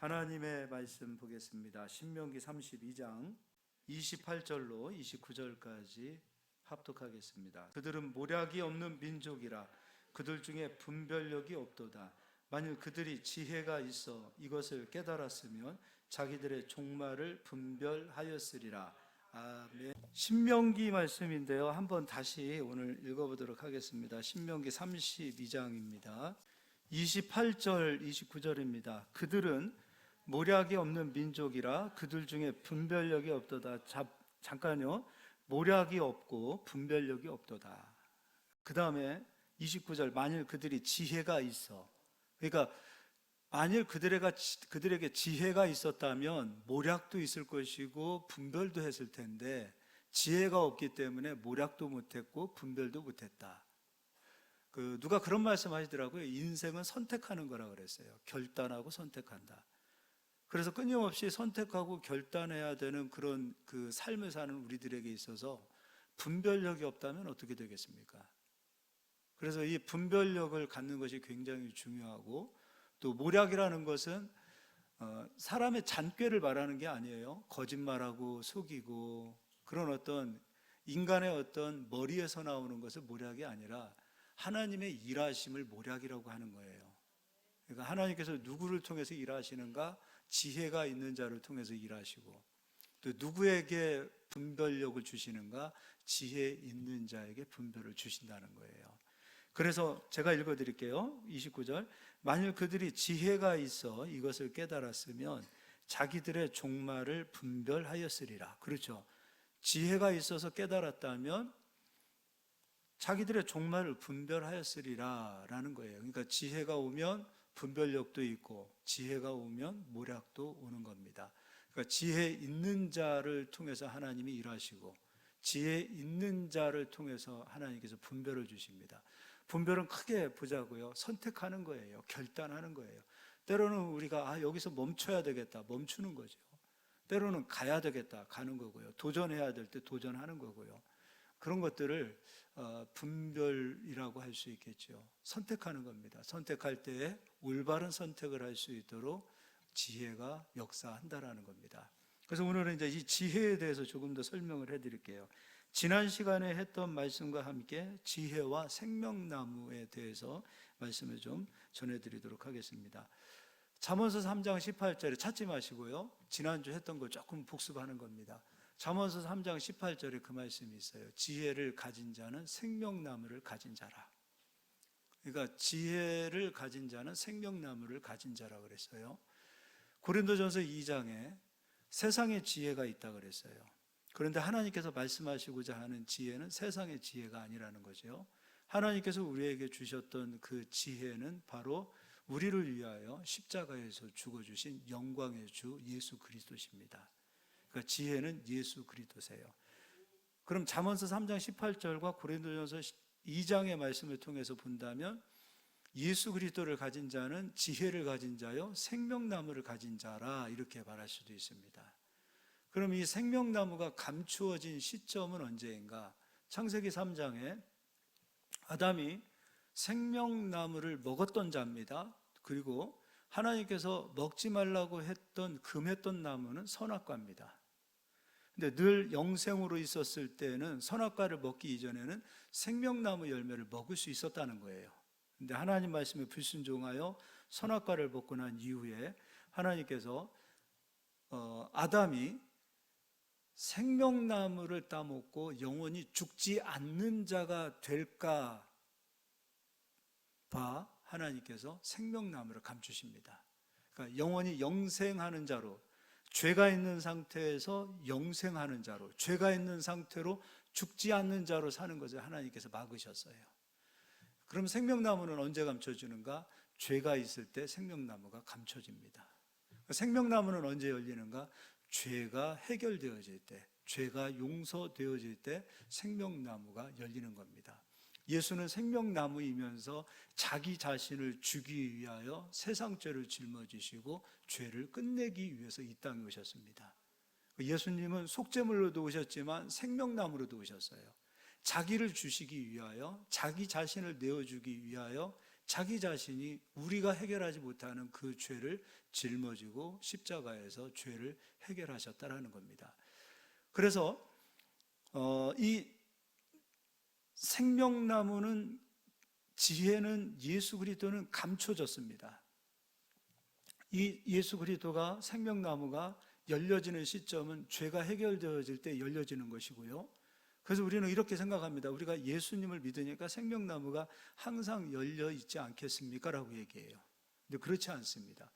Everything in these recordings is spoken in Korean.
하나님의 말씀 보겠습니다. 신명기 32장 28절로 29절까지 합독하겠습니다. 그들은 모략이 없는 민족이라 그들 중에 분별력이 없도다. 만일 그들이 지혜가 있어 이것을 깨달았으면 자기들의 종말을 분별하였으리라. 아멘. 신명기 말씀인데요. 한번 다시 오늘 읽어보도록 하겠습니다. 신명기 32장입니다. 28절, 29절입니다. 그들은 모략이 없는 민족이라 그들 중에 분별력이 없도다. 잠깐요. 모략이 없고 분별력이 없도다. 그 다음에 29절, 만일 그들이 지혜가 있어. 그러니까 만일 그들에게 지혜가 있었다면 모략도 있을 것이고 분별도 했을 텐데 지혜가 없기 때문에 모략도 못했고 분별도 못했다. 누가 그런 말씀 하시더라고요. 인생은 선택하는 거라 그랬어요. 결단하고 선택한다. 그래서 끊임없이 선택하고 결단해야 되는 그런 삶을 사는 우리들에게 있어서 분별력이 없다면 어떻게 되겠습니까? 그래서 이 분별력을 갖는 것이 굉장히 중요하고, 또 모략이라는 것은 사람의 잔꾀를 말하는 게 아니에요. 거짓말하고 속이고 그런 어떤 인간의 어떤 머리에서 나오는 것은 모략이 아니라 하나님의 일하심을 모략이라고 하는 거예요. 그러니까 하나님께서 누구를 통해서 일하시는가? 지혜가 있는 자를 통해서 일하시고, 또 누구에게 분별력을 주시는가? 지혜 있는 자에게 분별을 주신다는 거예요. 그래서 제가 읽어드릴게요. 29절, 만일 그들이 지혜가 있어 이것을 깨달았으면 자기들의 종말을 분별하였으리라. 그렇죠. 지혜가 있어서 깨달았다면 자기들의 종말을 분별하였으리라 라는 거예요. 그러니까 지혜가 오면 분별력도 있고 지혜가 오면 모략도 오는 겁니다. 그러니까 지혜 있는 자를 통해서 하나님이 일하시고 지혜 있는 자를 통해서 하나님께서 분별을 주십니다. 분별은 크게 보자고요. 선택하는 거예요. 결단하는 거예요. 때로는 우리가 여기서 멈춰야 되겠다. 멈추는 거죠. 때로는 가야 되겠다. 가는 거고요. 도전해야 될 때 도전하는 거고요. 그런 것들을 분별이라고 할 수 있겠죠. 선택하는 겁니다. 선택할 때에 올바른 선택을 할 수 있도록 지혜가 역사한다라는 겁니다. 그래서 오늘은 이제 이 지혜에 대해서 조금 더 설명을 해드릴게요. 지난 시간에 했던 말씀과 함께 지혜와 생명나무에 대해서 말씀을 좀 전해드리도록 하겠습니다. 잠언서 3장 18절에 찾지 마시고요. 지난주 했던 걸 조금 복습하는 겁니다. 잠언서 3장 18절에 그 말씀이 있어요. 지혜를 가진 자는 생명나무를 가진 자라. 그러니까 지혜를 가진 자는 생명나무를 가진 자라 그랬어요. 고린도전서 2장에 세상의 지혜가 있다 그랬어요. 그런데 하나님께서 말씀하시고자 하는 지혜는 세상의 지혜가 아니라는 거죠. 하나님께서 우리에게 주셨던 그 지혜는 바로 우리를 위하여 십자가에서 죽어주신 영광의 주 예수 그리스도십니다. 그러니까 지혜는 예수 그리스도세요. 그럼 잠언서 3장 18절과 고린도전서 2장의 말씀을 통해서 본다면 예수 그리스도를 가진 자는 지혜를 가진 자요 생명나무를 가진 자라 이렇게 말할 수도 있습니다. 그럼 이 생명나무가 감추어진 시점은 언제인가? 창세기 3장에 아담이 생명나무를 먹었던 자입니다. 그리고 하나님께서 먹지 말라고 했던 금했던 나무는 선악과입니다. 근데 늘 영생으로 있었을 때는 선악과를 먹기 이전에는 생명나무 열매를 먹을 수 있었다는 거예요. 근데 하나님 말씀에 불순종하여 선악과를 먹고 난 이후에 하나님께서 아담이 생명나무를 따먹고 영원히 죽지 않는 자가 될까 봐 하나님께서 생명나무를 감추십니다. 그러니까 영원히 영생하는 자로, 죄가 있는 상태에서 영생하는 자로, 죄가 있는 상태로 죽지 않는 자로 사는 것을 하나님께서 막으셨어요. 그럼 생명나무는 언제 감춰지는가? 죄가 있을 때 생명나무가 감춰집니다. 생명나무는 언제 열리는가? 죄가 해결되어질 때, 죄가 용서되어질 때 생명나무가 열리는 겁니다. 예수는 생명나무이면서 자기 자신을 주기 위하여 세상 죄를 짊어지시고 죄를 끝내기 위해서 이 땅에 오셨습니다. 예수님은 속죄물로도 오셨지만 생명나무로도 오셨어요. 자기를 주시기 위하여, 자기 자신을 내어주기 위하여 자기 자신이 우리가 해결하지 못하는 그 죄를 짊어지고 십자가에서 죄를 해결하셨다라는 겁니다. 그래서 이 생명나무는, 지혜는 예수 그리스도는 감춰졌습니다. 이 예수 그리스도가, 생명나무가 열려지는 시점은 죄가 해결되어질 때 열려지는 것이고요. 그래서 우리는 이렇게 생각합니다. 우리가 예수님을 믿으니까 생명나무가 항상 열려 있지 않겠습니까? 라고 얘기해요. 근데 그렇지 않습니다.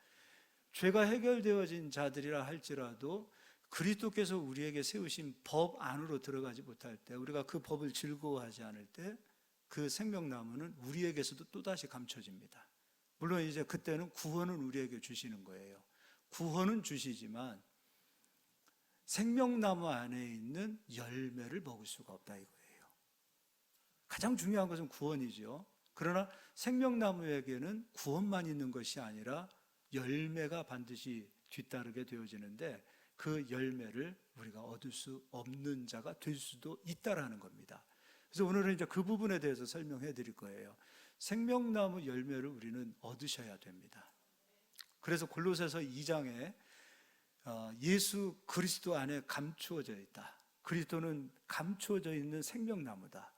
죄가 해결되어진 자들이라 할지라도 그리스도께서 우리에게 세우신 법 안으로 들어가지 못할 때, 우리가 그 법을 즐거워하지 않을 때 그 생명나무는 우리에게서도 또다시 감춰집니다. 물론 이제 그때는 구원은 우리에게 주시는 거예요. 구원은 주시지만 생명나무 안에 있는 열매를 먹을 수가 없다 이거예요. 가장 중요한 것은 구원이죠. 그러나 생명나무에게는 구원만 있는 것이 아니라 열매가 반드시 뒤따르게 되어지는데, 그 열매를 우리가 얻을 수 없는 자가 될 수도 있다라는 겁니다. 그래서 오늘은 이제 그 부분에 대해서 설명해 드릴 거예요. 생명나무 열매를 우리는 얻으셔야 됩니다. 그래서 골로새서 2장에 예수 그리스도 안에 감추어져 있다. 그리스도는 감추어져 있는 생명나무다.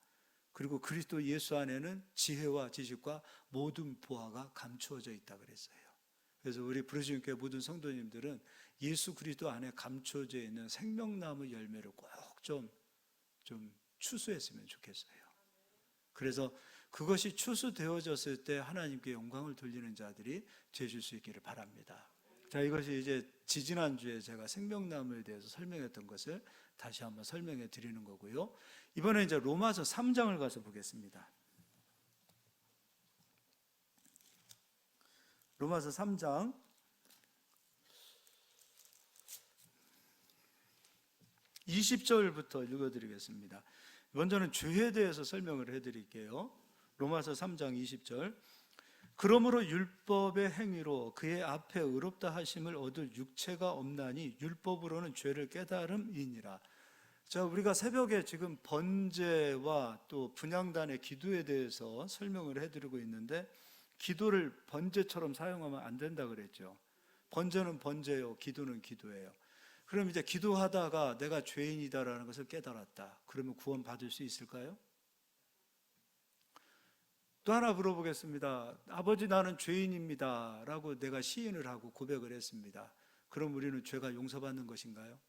그리고 그리스도 예수 안에는 지혜와 지식과 모든 보화가 감추어져 있다 그랬어요. 그래서 우리 부르심교회 모든 성도님들은 예수 그리스도 안에 감추어져 있는 생명나무 열매를 꼭 좀 추수했으면 좋겠어요. 그래서 그것이 추수되어졌을 때 하나님께 영광을 돌리는 자들이 되실 수 있기를 바랍니다. 자, 이것이 이제 지지난주에 제가 생명나무에 대해서 설명했던 것을 다시 한번 설명해 드리는 거고요. 이번에 이제 로마서 3장을 가서 보겠습니다. 로마서 3장 20절부터 읽어드리겠습니다. 먼저는 죄에 대해서 설명을 해드릴게요. 로마서 3장 20절. 그러므로 율법의 행위로 그의 앞에 의롭다 하심을 얻을 육체가 없나니 율법으로는 죄를 깨달음이니라. 자, 우리가 새벽에 지금 번제와 또 분향단의 기도에 대해서 설명을 해드리고 있는데, 기도를 번제처럼 사용하면 안 된다 그랬죠. 번제는 번제요, 기도는 기도예요. 그럼 이제 기도하다가 내가 죄인이다라는 것을 깨달았다. 그러면 구원 받을 수 있을까요? 또 하나 물어보겠습니다. 아버지, 나는 죄인입니다 라고 내가 시인을 하고 고백을 했습니다. 그럼 우리는 죄가 용서받는 것인가요?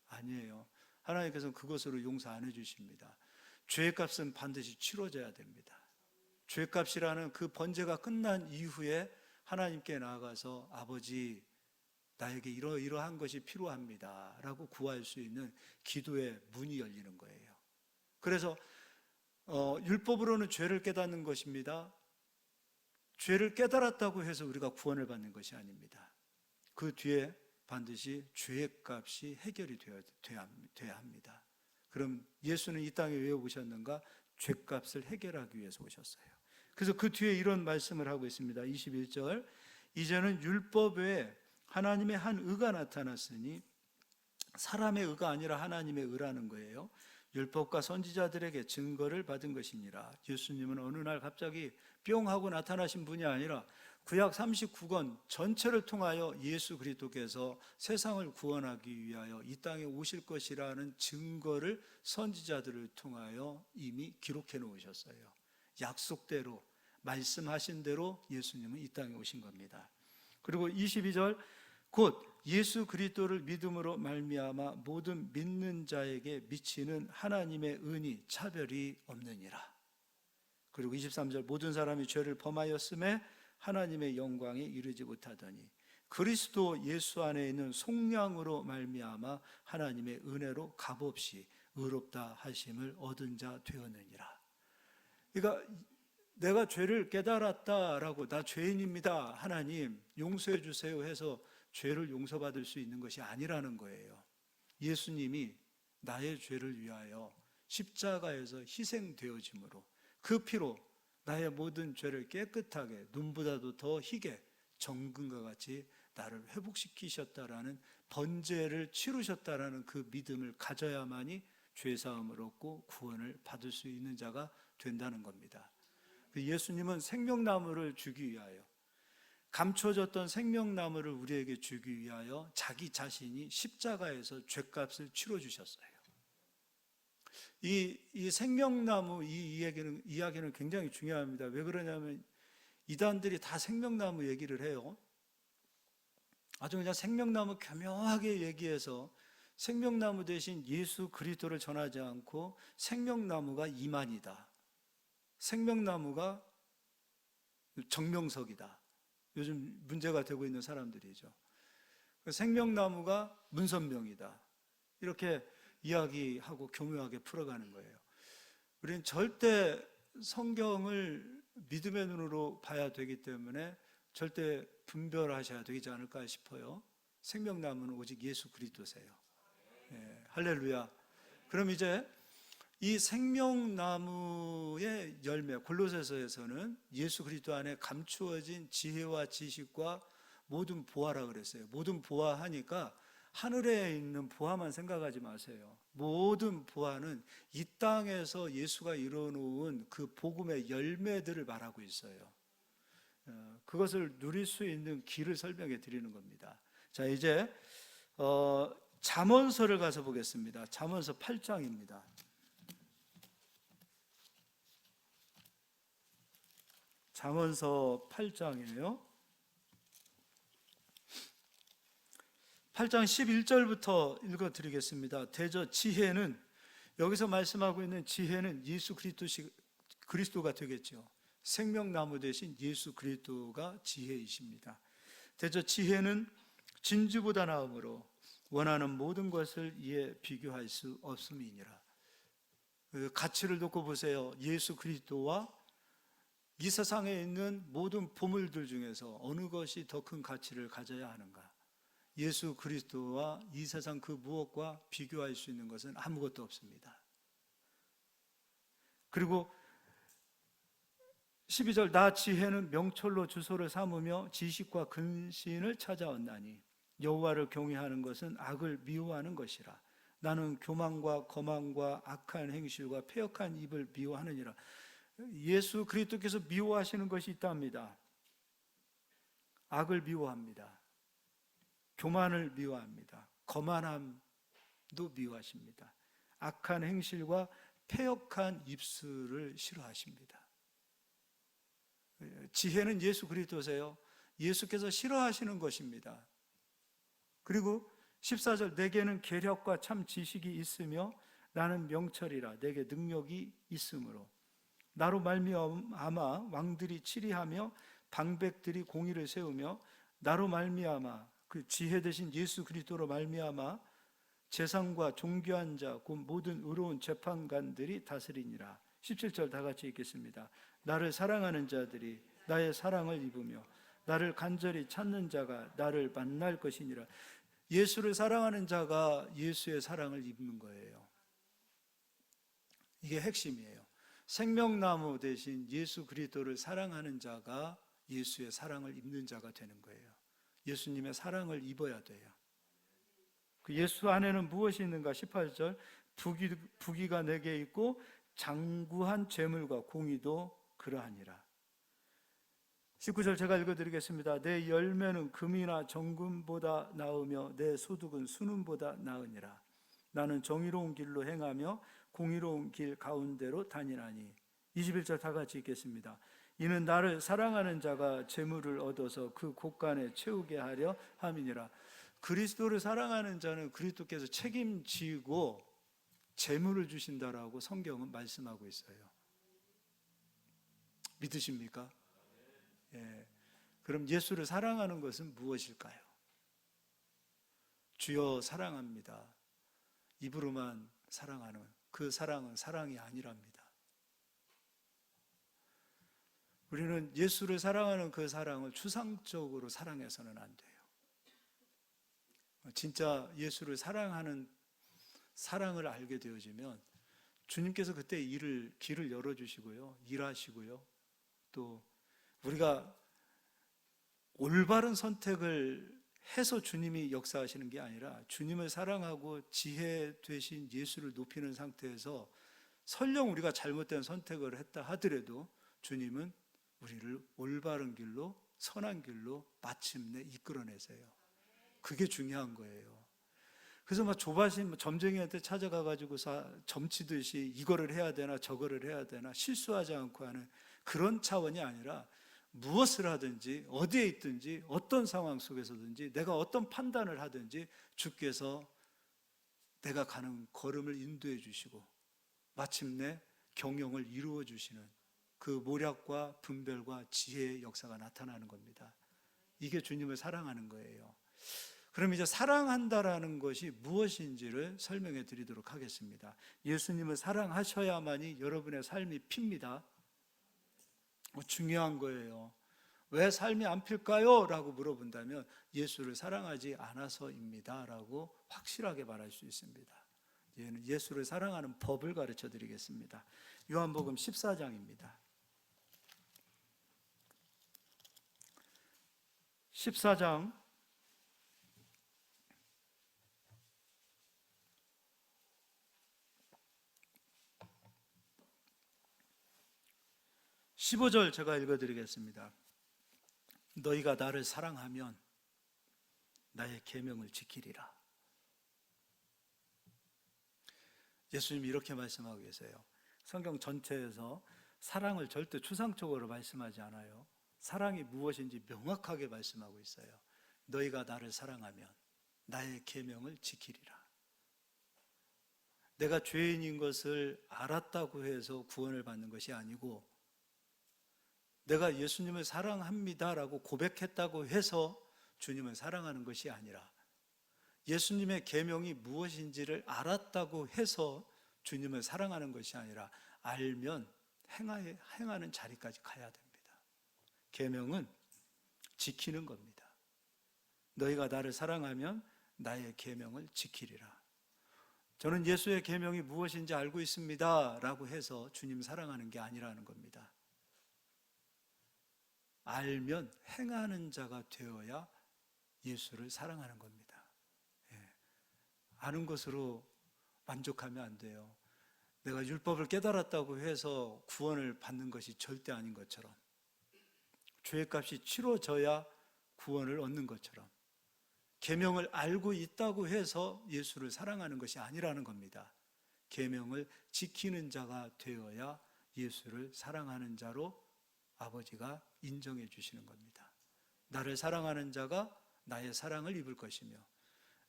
아니에요. 하나님께서는 그것으로 용서 안 해주십니다. 죄의 값은 반드시 치러져야 됩니다. 죄값이라는 그 번제가 끝난 이후에 하나님께 나아가서 아버지, 나에게 이러한 것이 필요합니다 라고 구할 수 있는 기도의 문이 열리는 거예요. 그래서 율법으로는 죄를 깨닫는 것입니다. 죄를 깨달았다고 해서 우리가 구원을 받는 것이 아닙니다. 그 뒤에 반드시 죄의 값이 해결이 되어야 합니다. 그럼 예수는 이 땅에 왜 오셨는가? 죄값을 해결하기 위해서 오셨어요. 그래서 그 뒤에 이런 말씀을 하고 있습니다. 21절. 이제는 율법 외에 하나님의 한 의가 나타났으니 사람의 의가 아니라 하나님의 의라는 거예요. 율법과 선지자들에게 증거를 받은 것이니라. 예수님은 어느 날 갑자기 뿅 하고 나타나신 분이 아니라 구약 39권 전체를 통하여 예수 그리스도께서 세상을 구원하기 위하여 이 땅에 오실 것이라는 증거를 선지자들을 통하여 이미 기록해 놓으셨어요. 약속대로, 말씀하신 대로 예수님은 이 땅에 오신 겁니다. 그리고 22절, 곧 예수 그리스도를 믿음으로 말미암아 모든 믿는 자에게 미치는 하나님의 은이 차별이 없느니라. 그리고 23절, 모든 사람이 죄를 범하였음에 하나님의 영광에 이르지 못하더니 그리스도 예수 안에 있는 속량으로 말미암아 하나님의 은혜로 값없이 의롭다 하심을 얻은 자 되었느니라. 그러니까 내가 죄를 깨달았다라고, 나 죄인입니다, 하나님 용서해 주세요 해서 죄를 용서받을 수 있는 것이 아니라는 거예요. 예수님이 나의 죄를 위하여 십자가에서 희생되어짐으로 그 피로 나의 모든 죄를 깨끗하게, 눈보다도 더 희게 정금과 같이 나를 회복시키셨다라는, 번제를 치르셨다라는 그 믿음을 가져야만이 죄사함을 얻고 구원을 받을 수 있는 자가 된다는 겁니다. 예수님은 생명나무를 주기 위하여, 감춰졌던 생명나무를 우리에게 주기 위하여 자기 자신이 십자가에서 죗값을 치러 주셨어요. 이 생명나무 이야기는 굉장히 중요합니다. 왜 그러냐면 이단들이 다 생명나무 얘기를 해요. 아주 그냥 생명나무 교묘하게 얘기해서 생명나무 대신 예수 그리스도를 전하지 않고 생명나무가 이만이다, 생명나무가 정명석이다, 요즘 문제가 되고 있는 사람들이죠. 생명나무가 문선명이다, 이렇게 이야기하고 교묘하게 풀어가는 거예요. 우리는 절대 성경을 믿음의 눈으로 봐야 되기 때문에 절대 분별하셔야 되지 않을까 싶어요. 생명나무는 오직 예수 그리스도세요. 예, 할렐루야. 그럼 이제 이 생명나무의 열매, 골로새서에서는 예수 그리스도 안에 감추어진 지혜와 지식과 모든 보화라 그랬어요. 모든 보화하니까 하늘에 있는 보화만 생각하지 마세요. 모든 보화는 이 땅에서 예수가 이뤄놓은 그 복음의 열매들을 말하고 있어요. 그것을 누릴 수 있는 길을 설명해 드리는 겁니다. 자, 이제 잠언서를 가서 보겠습니다. 잠언서 8장입니다. 잠언서 8장이에요. 8장 11절부터 읽어드리겠습니다. 대저 지혜는, 여기서 말씀하고 있는 지혜는 예수 그리스도가 되겠죠. 생명나무 대신 예수 그리스도가 지혜이십니다. 대저 지혜는 진주보다 나음으로 원하는 모든 것을 이에 비교할 수 없음이니라. 그 가치를 놓고 보세요. 예수 그리스도와 이 세상에 있는 모든 보물들 중에서 어느 것이 더 큰 가치를 가져야 하는가? 예수 그리스도와 이 세상 그 무엇과 비교할 수 있는 것은 아무것도 없습니다. 그리고 12절, 나 지혜는 명철로 주소를 삼으며 지식과 근신을 찾아왔나니 여호와를 경외하는 것은 악을 미워하는 것이라. 나는 교만과 거만과 악한 행실과 패역한 입을 미워하느니라. 예수 그리스도께서 미워하시는 것이 있답니다. 악을 미워합니다. 교만을 미워합니다. 거만함도 미워하십니다. 악한 행실과 패역한 입술을 싫어하십니다. 지혜는 예수 그리스도세요. 예수께서 싫어하시는 것입니다. 그리고 14절, 내게는 계략과 참 지식이 있으며 나는 명철이라. 내게 능력이 있으므로 나로 말미암아 왕들이 치리하며 방백들이 공의를 세우며 나로 말미암아, 그 지혜 대신 예수 그리스도로 말미암아 재상과 존귀한 자 곧 모든 의로운 재판관들이 다스리니라. 17절 다 같이 읽겠습니다. 나를 사랑하는 자들이 나의 사랑을 입으며 나를 간절히 찾는 자가 나를 만날 것이니라. 예수를 사랑하는 자가 예수의 사랑을 입는 거예요. 이게 핵심이에요. 생명나무 대신 예수 그리스도를 사랑하는 자가 예수의 사랑을 입는 자가 되는 거예요. 예수님의 사랑을 입어야 돼요. 그 예수 안에는 무엇이 있는가? 18절, 부귀가 내게 있고 장구한 재물과 공의도 그러하니라. 19절 제가 읽어드리겠습니다. 내 열매는 금이나 정금보다 나으며 내 소득은 순금보다 나으니라. 나는 정의로운 길로 행하며 공의로운 길 가운데로 다니나니. 21절 다 같이 읽겠습니다. 이는 나를 사랑하는 자가 재물을 얻어서 그 곳간에 채우게 하려 함이니라. 그리스도를 사랑하는 자는 그리스도께서 책임지고 재물을 주신다라고 성경은 말씀하고 있어요. 믿으십니까? 예. 그럼 예수를 사랑하는 것은 무엇일까요? 주여 사랑합니다. 입으로만 사랑하는 그 사랑은 사랑이 아니랍니다. 우리는 예수를 사랑하는 그 사랑을 추상적으로 사랑해서는 안 돼요. 진짜 예수를 사랑하는 사랑을 알게 되어지면 주님께서 그때 길을 열어주시고요, 일하시고요, 또 우리가 올바른 선택을 해서 주님이 역사하시는 게 아니라 주님을 사랑하고 지혜 되신 예수를 높이는 상태에서 설령 우리가 잘못된 선택을 했다 하더라도 주님은 우리를 올바른 길로, 선한 길로 마침내 이끌어내세요. 그게 중요한 거예요. 그래서 막 조바심 점쟁이한테 찾아가가지고 점치듯이 이거를 해야 되나 저거를 해야 되나 실수하지 않고 하는 그런 차원이 아니라, 무엇을 하든지 어디에 있든지 어떤 상황 속에서든지 내가 어떤 판단을 하든지 주께서 내가 가는 걸음을 인도해 주시고 마침내 경영을 이루어 주시는 그 모략과 분별과 지혜의 역사가 나타나는 겁니다. 이게 주님을 사랑하는 거예요. 그럼 이제 사랑한다라는 것이 무엇인지를 설명해 드리도록 하겠습니다. 예수님을 사랑하셔야만이 여러분의 삶이 핍니다. 중요한 거예요. 왜 삶이 안 필까요? 라고 물어본다면 예수를 사랑하지 않아서입니다 라고 확실하게 말할 수 있습니다. 예수를 사랑하는 법을 가르쳐 드리겠습니다. 요한복음 14장입니다. 14장 15절 제가 읽어드리겠습니다. 너희가 나를 사랑하면 나의 계명을 지키리라. 예수님이 이렇게 말씀하고 계세요. 성경 전체에서 사랑을 절대 추상적으로 말씀하지 않아요. 사랑이 무엇인지 명확하게 말씀하고 있어요. 너희가 나를 사랑하면 나의 계명을 지키리라. 내가 죄인인 것을 알았다고 해서 구원을 받는 것이 아니고, 내가 예수님을 사랑합니다라고 고백했다고 해서 주님을 사랑하는 것이 아니라, 예수님의 계명이 무엇인지를 알았다고 해서 주님을 사랑하는 것이 아니라, 알면 행하는 자리까지 가야 됩니다. 계명은 지키는 겁니다. 너희가 나를 사랑하면 나의 계명을 지키리라. 저는 예수의 계명이 무엇인지 알고 있습니다 라고 해서 주님 사랑하는 게 아니라는 겁니다. 알면 행하는 자가 되어야 예수를 사랑하는 겁니다. 아는 것으로 만족하면 안 돼요. 내가 율법을 깨달았다고 해서 구원을 받는 것이 절대 아닌 것처럼, 죄값이 치러져야 구원을 얻는 것처럼, 계명을 알고 있다고 해서 예수를 사랑하는 것이 아니라는 겁니다. 계명을 지키는 자가 되어야 예수를 사랑하는 자로 아버지가 인정해 주시는 겁니다. 나를 사랑하는 자가 나의 사랑을 입을 것이며,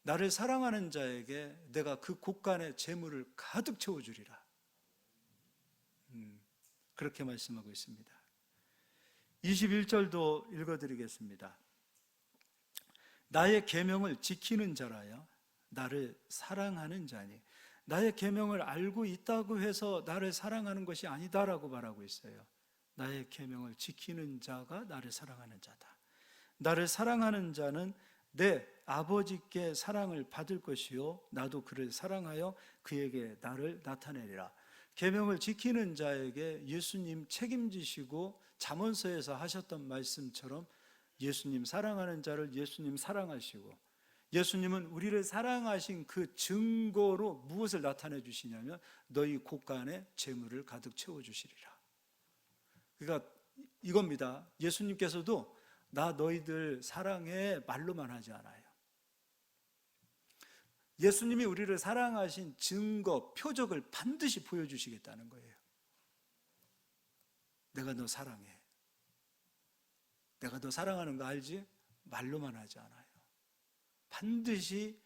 나를 사랑하는 자에게 내가 그 곳간의 재물을 가득 채워주리라. 그렇게 말씀하고 있습니다. 21절도 읽어드리겠습니다. 나의 계명을 지키는 자라야 나를 사랑하는 자니, 나의 계명을 알고 있다고 해서 나를 사랑하는 것이 아니다라고 말하고 있어요. 나의 계명을 지키는 자가 나를 사랑하는 자다. 나를 사랑하는 자는 내 아버지께 사랑을 받을 것이요 나도 그를 사랑하여 그에게 나를 나타내리라. 계명을 지키는 자에게 예수님 책임지시고 잠언서에서 하셨던 말씀처럼 예수님 사랑하는 자를 예수님 사랑하시고, 예수님은 우리를 사랑하신 그 증거로 무엇을 나타내 주시냐면 너희 곳간에 재물을 가득 채워 주시리라. 그러니까 이겁니다. 예수님께서도 나 너희들 사랑해 말로만 하지 않아요. 예수님이 우리를 사랑하신 증거, 표적을 반드시 보여주시겠다는 거예요. 내가 너 사랑해. 내가 너 사랑하는 거 알지? 말로만 하지 않아요. 반드시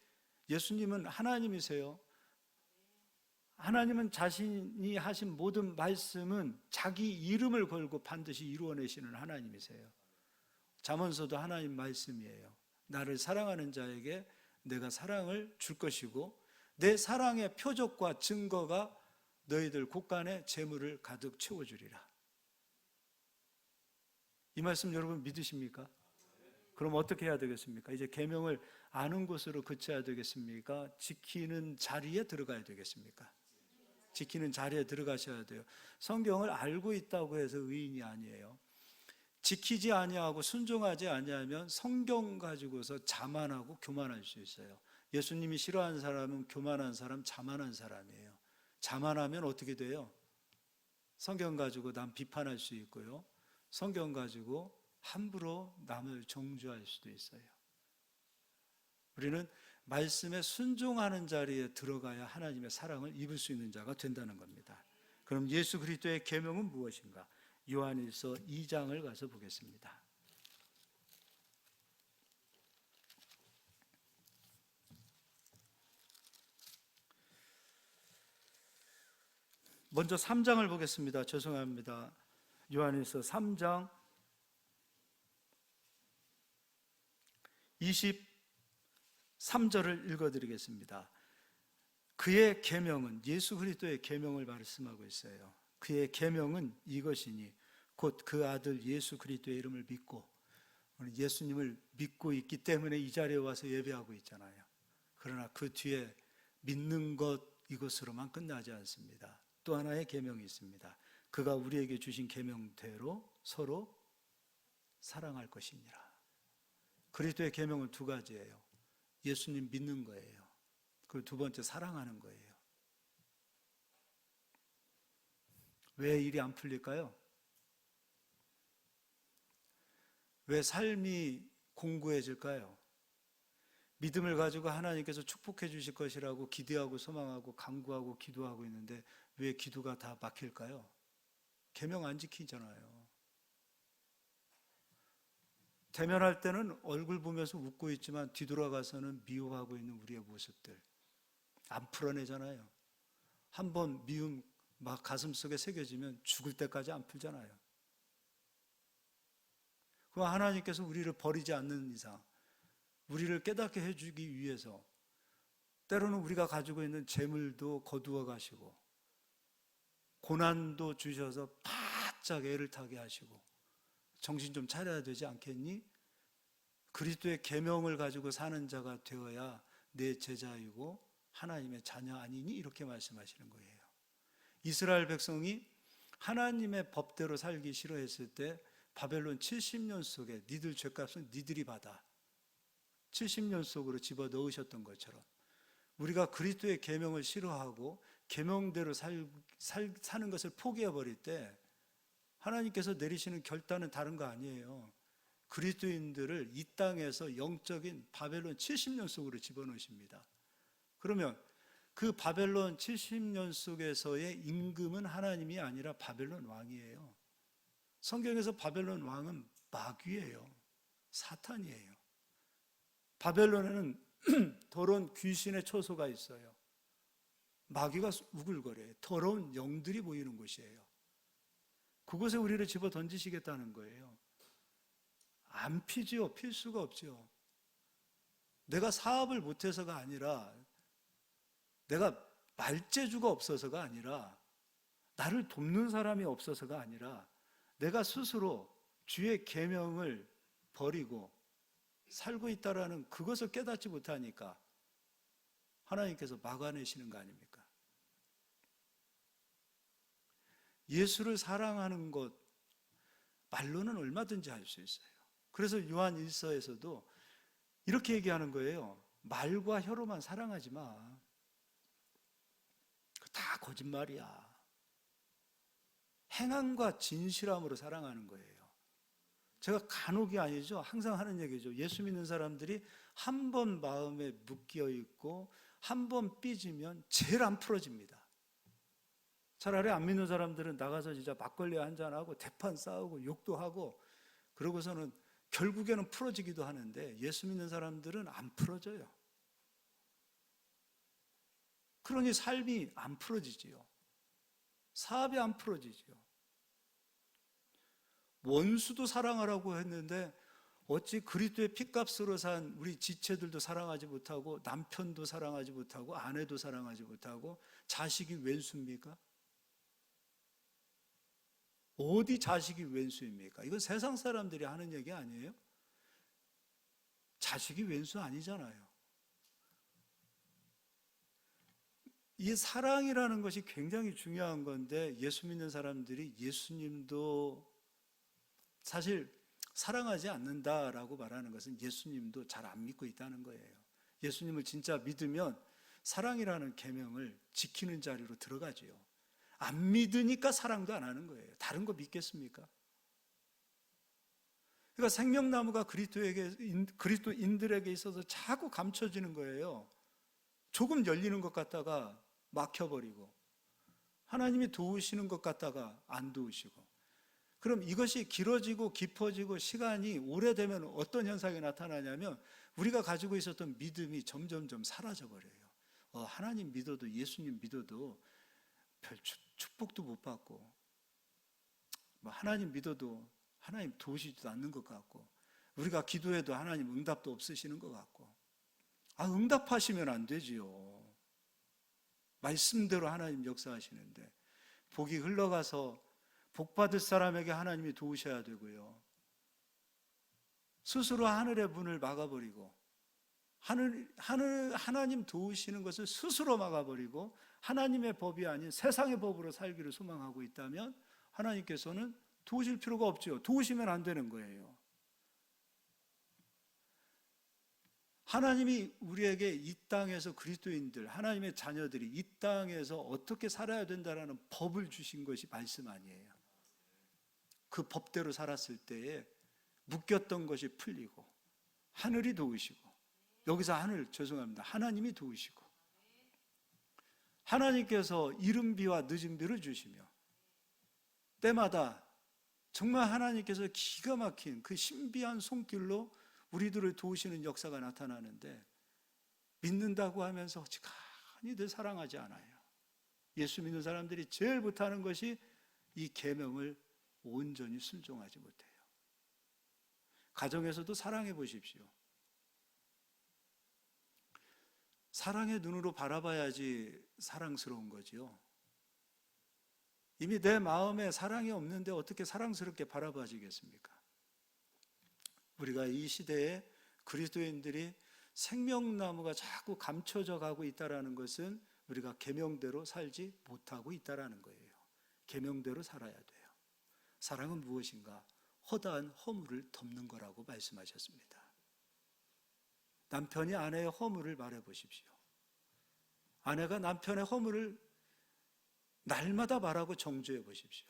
예수님은 하나님이세요. 하나님은 자신이 하신 모든 말씀은 자기 이름을 걸고 반드시 이루어내시는 하나님이세요. 잠언서도 하나님 말씀이에요. 나를 사랑하는 자에게 내가 사랑을 줄 것이고, 내 사랑의 표적과 증거가 너희들 곳간에 재물을 가득 채워주리라. 이 말씀 여러분 믿으십니까? 그럼 어떻게 해야 되겠습니까? 이제 계명을 아는 곳으로 그쳐야 되겠습니까? 지키는 자리에 들어가야 되겠습니까? 지키는 자리에 들어가셔야 돼요. 성경을 알고 있다고 해서 의인이 아니에요. 지키지 아니하고 순종하지 아니하면 성경 가지고서 자만하고 교만할 수 있어요. 예수님이 싫어하는 사람은 교만한 사람, 자만한 사람이에요. 자만하면 어떻게 돼요? 성경 가지고 남 비판할 수 있고요. 성경 가지고 함부로 남을 정죄할 수도 있어요. 우리는 말씀에 순종하는 자리에 들어가야 하나님의 사랑을 입을 수 있는 자가 된다는 겁니다. 그럼 예수 그리스도의 계명은 무엇인가? 요한일서 2장을 가서 보겠습니다. 먼저 3장을 보겠습니다. 죄송합니다. 요한일서 3장 23절을 읽어드리겠습니다. 그의 계명은, 예수 그리스도의 계명을 말씀하고 있어요. 그의 계명은 이것이니 곧 그 아들 예수 그리스도의 이름을 믿고, 예수님을 믿고 있기 때문에 이 자리에 와서 예배하고 있잖아요. 그러나 그 뒤에 믿는 것, 이것으로만 끝나지 않습니다. 또 하나의 계명이 있습니다. 그가 우리에게 주신 계명대로 서로 사랑할 것이니라. 그리스도의 계명은 두 가지예요. 예수님 믿는 거예요. 그리고 두 번째, 사랑하는 거예요. 왜 일이 안 풀릴까요? 왜 삶이 공고해질까요? 믿음을 가지고 하나님께서 축복해 주실 것이라고 기대하고 소망하고 간구하고 기도하고 있는데 왜 기도가 다 막힐까요? 계명 안 지키잖아요. 대면할 때는 얼굴 보면서 웃고 있지만 뒤돌아가서는 미워하고 있는 우리의 모습들 안 풀어내잖아요. 한번 미움 막 가슴속에 새겨지면 죽을 때까지 안 풀잖아요. 그럼 하나님께서 우리를 버리지 않는 이상, 우리를 깨닫게 해주기 위해서 때로는 우리가 가지고 있는 재물도 거두어 가시고 고난도 주셔서 바짝 애를 타게 하시고 정신 좀 차려야 되지 않겠니? 그리스도의 계명을 가지고 사는 자가 되어야 내 제자이고 하나님의 자녀 아니니? 이렇게 말씀하시는 거예요. 이스라엘 백성이 하나님의 법대로 살기 싫어했을 때 바벨론 70년 속에 니들 죄값은 니들이 받아 70년 속으로 집어넣으셨던 것처럼 우리가 그리스도의 계명을 싫어하고 계명대로 사는 것을 포기해버릴 때 하나님께서 내리시는 결단은 다른 거 아니에요. 그리스도인들을 이 땅에서 영적인 바벨론 70년 속으로 집어넣으십니다. 그러면 그 바벨론 70년 속에서의 임금은 하나님이 아니라 바벨론 왕이에요. 성경에서 바벨론 왕은 마귀예요. 사탄이에요. 바벨론에는 더러운 귀신의 초소가 있어요. 마귀가 우글거려요. 더러운 영들이 보이는 곳이에요. 그곳에 우리를 집어 던지시겠다는 거예요. 안 피지요. 필 수가 없죠. 내가 사업을 못해서가 아니라, 내가 말재주가 없어서가 아니라, 나를 돕는 사람이 없어서가 아니라 내가 스스로 주의 계명을 버리고 살고 있다라는 그것을 깨닫지 못하니까 하나님께서 막아내시는 거 아닙니까? 예수를 사랑하는 것 말로는 얼마든지 할 수 있어요. 그래서 요한 1서에서도 이렇게 얘기하는 거예요. 말과 혀로만 사랑하지 마. 다 거짓말이야. 행함과 진실함으로 사랑하는 거예요. 제가 간혹이 아니죠. 항상 하는 얘기죠. 예수 믿는 사람들이 한 번 마음에 묶여 있고 한 번 삐지면 제일 안 풀어집니다. 차라리 안 믿는 사람들은 나가서 진짜 막걸리 한잔하고 대판 싸우고 욕도 하고 그러고서는 결국에는 풀어지기도 하는데 예수 믿는 사람들은 안 풀어져요. 그러니 삶이 안 풀어지지요. 사업이 안 풀어지지요. 원수도 사랑하라고 했는데 어찌 그리스도의 피값으로 산 우리 지체들도 사랑하지 못하고 남편도 사랑하지 못하고 아내도 사랑하지 못하고 자식이 왼수입니까? 어디 자식이 왼수입니까? 이건 세상 사람들이 하는 얘기 아니에요? 자식이 왼수 아니잖아요. 이 사랑이라는 것이 굉장히 중요한 건데 예수 믿는 사람들이 예수님도 사실 사랑하지 않는다라고 말하는 것은 예수님도 잘 안 믿고 있다는 거예요. 예수님을 진짜 믿으면 사랑이라는 계명을 지키는 자리로 들어가지요. 안 믿으니까 사랑도 안 하는 거예요. 다른 거 믿겠습니까? 그러니까 생명나무가 그리스도인들에게 있어서 자꾸 감춰지는 거예요. 조금 열리는 것 같다가 막혀버리고, 하나님이 도우시는 것 같다가 안 도우시고. 그럼 이것이 길어지고 깊어지고 시간이 오래되면 어떤 현상이 나타나냐면, 우리가 가지고 있었던 믿음이 점점점 사라져버려요. 하나님 믿어도, 예수님 믿어도 별 축복도 못 받고, 하나님 믿어도 하나님 도우시지도 않는 것 같고, 우리가 기도해도 하나님 응답도 없으시는 것 같고. 응답하시면 안 되지요. 말씀대로 하나님 역사하시는데, 복이 흘러가서 복 받을 사람에게 하나님이 도우셔야 되고요. 스스로 하늘의 문을 막아버리고, 하나님 도우시는 것을 스스로 막아버리고, 하나님의 법이 아닌 세상의 법으로 살기를 소망하고 있다면 하나님께서는 도우실 필요가 없죠. 도우시면 안 되는 거예요. 하나님이 우리에게 이 땅에서, 그리스도인들, 하나님의 자녀들이 이 땅에서 어떻게 살아야 된다는 법을 주신 것이 말씀 아니에요. 그 법대로 살았을 때에 묶였던 것이 풀리고, 하늘이 도우시고, 여기서 하나님이 도우시고, 하나님께서 이른 비와 늦은 비를 주시며, 때마다 정말 하나님께서 기가 막힌 그 신비한 손길로 우리들을 도우시는 역사가 나타나는데, 믿는다고 하면서 어지간히 늘 사랑하지 않아요. 예수 믿는 사람들이 제일 못하는 것이 이 계명을 온전히 순종하지 못해요. 가정에서도 사랑해 보십시오. 사랑의 눈으로 바라봐야지 사랑스러운 거지요. 이미 내 마음에 사랑이 없는데 어떻게 사랑스럽게 바라봐지겠습니까? 우리가 이 시대에 그리스도인들이 생명나무가 자꾸 감춰져 가고 있다는 것은 우리가 계명대로 살지 못하고 있다는 거예요. 계명대로 살아야 돼요. 사랑은 무엇인가? 허다한 허물을 덮는 거라고 말씀하셨습니다. 남편이 아내의 허물을 말해 보십시오. 아내가 남편의 허물을 날마다 말하고 정죄해 보십시오.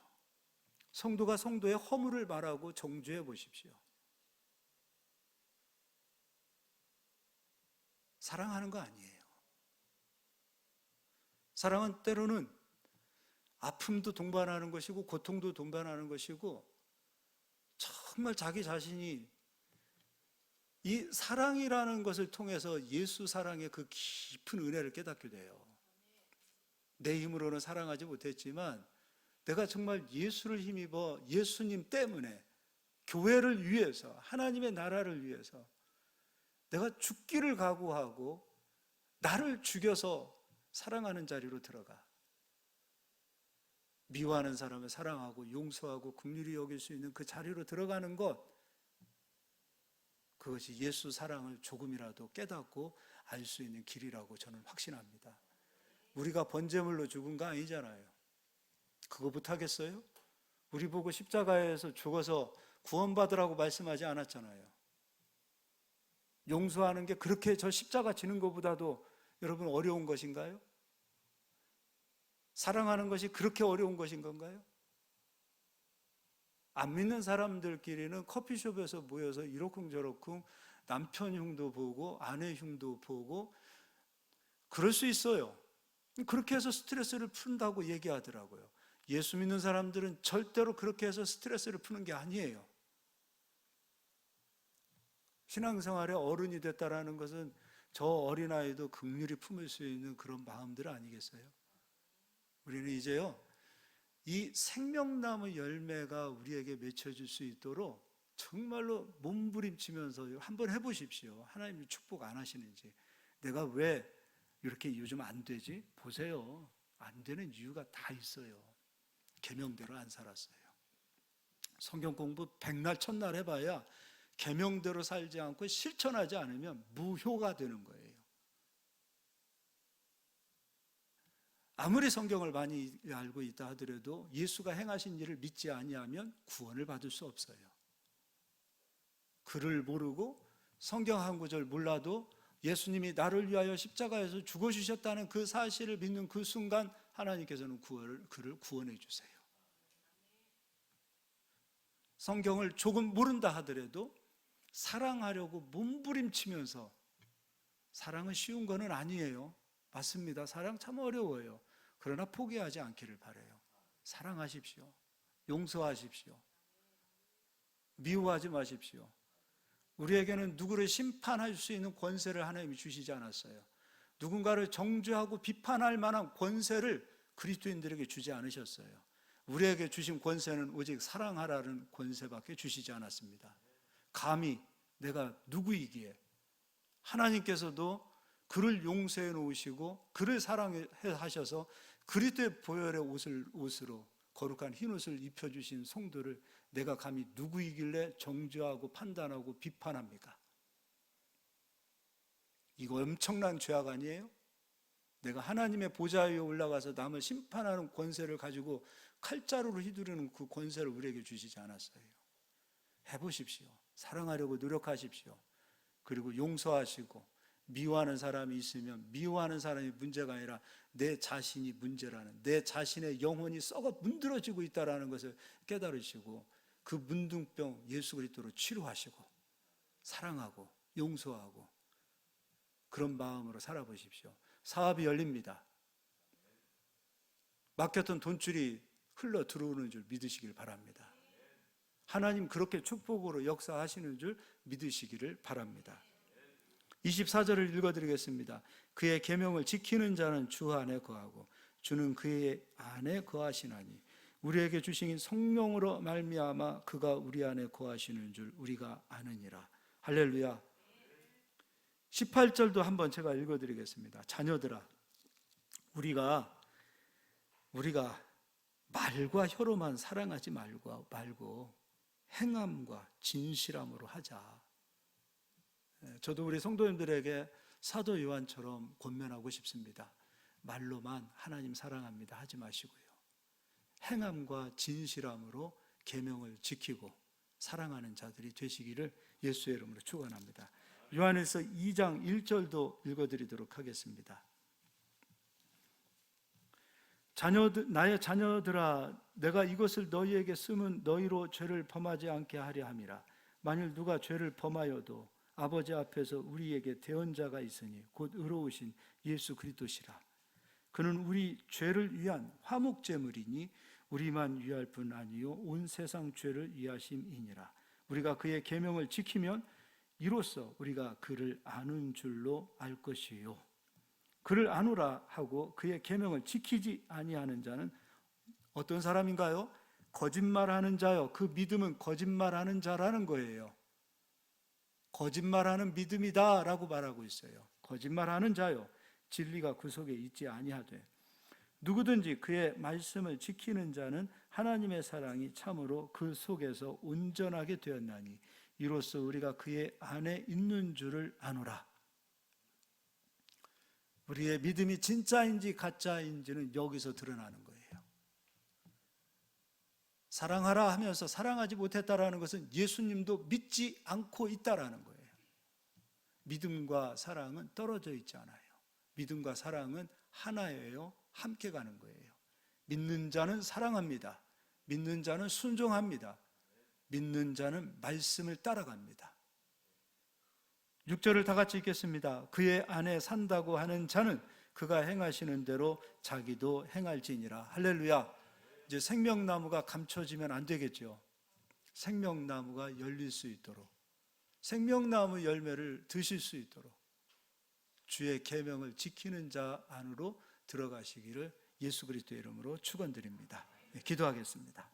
성도가 성도의 허물을 말하고 정죄해 보십시오. 사랑하는 거 아니에요. 사랑은 때로는 아픔도 동반하는 것이고, 고통도 동반하는 것이고, 정말 자기 자신이 이 사랑이라는 것을 통해서 예수 사랑의 그 깊은 은혜를 깨닫게 돼요. 내 힘으로는 사랑하지 못했지만, 내가 정말 예수를 힘입어 예수님 때문에, 교회를 위해서, 하나님의 나라를 위해서 내가 죽기를 각오하고 나를 죽여서 사랑하는 자리로 들어가. 미워하는 사람을 사랑하고 용서하고 긍휼히 여길 수 있는 그 자리로 들어가는 것, 그것이 예수 사랑을 조금이라도 깨닫고 알 수 있는 길이라고 저는 확신합니다. 우리가 번제물로 죽은 거 아니잖아요. 그거 못하겠어요? 우리 보고 십자가에서 죽어서 구원받으라고 말씀하지 않았잖아요. 용서하는 게 그렇게 저 십자가 지는 것보다도 여러분 어려운 것인가요? 사랑하는 것이 그렇게 어려운 것인 건가요? 안 믿는 사람들끼리는 커피숍에서 모여서 이러쿵저러쿵 남편 흉도 보고 아내 흉도 보고 그럴 수 있어요. 그렇게 해서 스트레스를 푼다고 얘기하더라고요. 예수 믿는 사람들은 절대로 그렇게 해서 스트레스를 푸는 게 아니에요. 신앙생활에 어른이 됐다라는 것은 저 어린아이도 긍휼히 품을 수 있는 그런 마음들 아니겠어요? 우리는 이제요, 이 생명나무 열매가 우리에게 맺혀질 수 있도록 정말로 몸부림치면서 한번 해보십시오. 하나님이 축복 안 하시는지. 내가 왜 이렇게 요즘 안 되지? 보세요. 안 되는 이유가 다 있어요. 계명대로 안 살았어요. 성경 공부 백날 천날 해봐야 계명대로 살지 않고 실천하지 않으면 무효가 되는 거예요. 아무리 성경을 많이 알고 있다 하더라도 예수가 행하신 일을 믿지 아니하면 구원을 받을 수 없어요. 글을 모르고 성경 한 구절 몰라도 예수님이 나를 위하여 십자가에서 죽어주셨다는 그 사실을 믿는 그 순간 하나님께서는 그를 구원해 주세요. 성경을 조금 모른다 하더라도 사랑하려고 몸부림치면서, 사랑은 쉬운 거는 아니에요. 맞습니다. 사랑 참 어려워요. 그러나 포기하지 않기를 바라요. 사랑하십시오. 용서하십시오. 미워하지 마십시오. 우리에게는 누구를 심판할 수 있는 권세를 하나님이 주시지 않았어요. 누군가를 정죄하고 비판할 만한 권세를 그리스도인들에게 주지 않으셨어요. 우리에게 주신 권세는 오직 사랑하라는 권세밖에 주시지 않았습니다. 감히 내가 누구이기에, 하나님께서도 그를 용서해 놓으시고 그를 사랑하셔서 그리스도의 보혈의 옷으로 거룩한 흰 옷을 입혀주신 성도를 내가 감히 누구이길래 정죄하고 판단하고 비판합니까? 이거 엄청난 죄악 아니에요? 내가 하나님의 보좌 위에 올라가서 남을 심판하는 권세를 가지고 칼자루로 휘두르는 그 권세를 우리에게 주시지 않았어요. 해보십시오. 사랑하려고 노력하십시오. 그리고 용서하시고, 미워하는 사람이 있으면 미워하는 사람이 문제가 아니라 내 자신이 문제라는, 내 자신의 영혼이 썩어 문드러지고 있다는 것을 깨달으시고 그 문둥병 예수 그리스도로 치료하시고 사랑하고 용서하고 그런 마음으로 살아보십시오. 사업이 열립니다. 막혔던 돈줄이 흘러 들어오는 줄 믿으시길 바랍니다. 하나님 그렇게 축복으로 역사하시는 줄 믿으시기를 바랍니다. 24절을 읽어드리겠습니다. 그의 계명을 지키는 자는 주 안에 거하고 주는 그의 안에 거하시나니 우리에게 주신 성령으로 말미암아 그가 우리 안에 거하시는 줄 우리가 아느니라. 할렐루야. 18절도 한번 제가 읽어드리겠습니다. 자녀들아, 우리가 말과 혀로만 사랑하지 말고 행함과 진실함으로 하자. 저도 우리 성도님들에게 사도 요한처럼 권면하고 싶습니다. 말로만 하나님 사랑합니다 하지 마시고요, 행함과 진실함으로 계명을 지키고 사랑하는 자들이 되시기를 예수의 이름으로 축원합니다. 요한일서 2장 1절도 읽어드리도록 하겠습니다. 나의 자녀들아, 내가 이것을 너희에게 쓰면 너희로 죄를 범하지 않게 하려 함이라. 만일 누가 죄를 범하여도 아버지 앞에서 우리에게 대언자가 있으니 곧 의로우신 예수 그리스도시라. 그는 우리 죄를 위한 화목제물이니 우리만 위할 뿐 아니요 온 세상 죄를 위하심이니라. 우리가 그의 계명을 지키면 이로써 우리가 그를 아는 줄로 알 것이요, 그를 아노라 하고 그의 계명을 지키지 아니하는 자는 어떤 사람인가요? 거짓말하는 자요. 그 믿음은 거짓말하는 자라는 거예요. 거짓말하는 믿음이다 라고 말하고 있어요. 거짓말하는 자요, 진리가 그 속에 있지 아니하되 누구든지 그의 말씀을 지키는 자는 하나님의 사랑이 참으로 그 속에서 온전하게 되었나니 이로써 우리가 그의 안에 있는 줄을 아노라. 우리의 믿음이 진짜인지 가짜인지는 여기서 드러나는 거예요. 사랑하라 하면서 사랑하지 못했다라는 것은 예수님도 믿지 않고 있다라는 거예요. 믿음과 사랑은 떨어져 있지 않아요. 믿음과 사랑은 하나예요. 함께 가는 거예요. 믿는 자는 사랑합니다. 믿는 자는 순종합니다. 믿는 자는 말씀을 따라갑니다. 6절을 다 같이 읽겠습니다. 그의 안에 산다고 하는 자는 그가 행하시는 대로 자기도 행할지니라. 할렐루야. 이제 생명나무가 감춰지면 안 되겠죠. 생명나무가 열릴 수 있도록, 생명나무 열매를 드실 수 있도록 주의 계명을 지키는 자 안으로 들어가시기를 예수 그리스도의 이름으로 축원드립니다. 기도하겠습니다.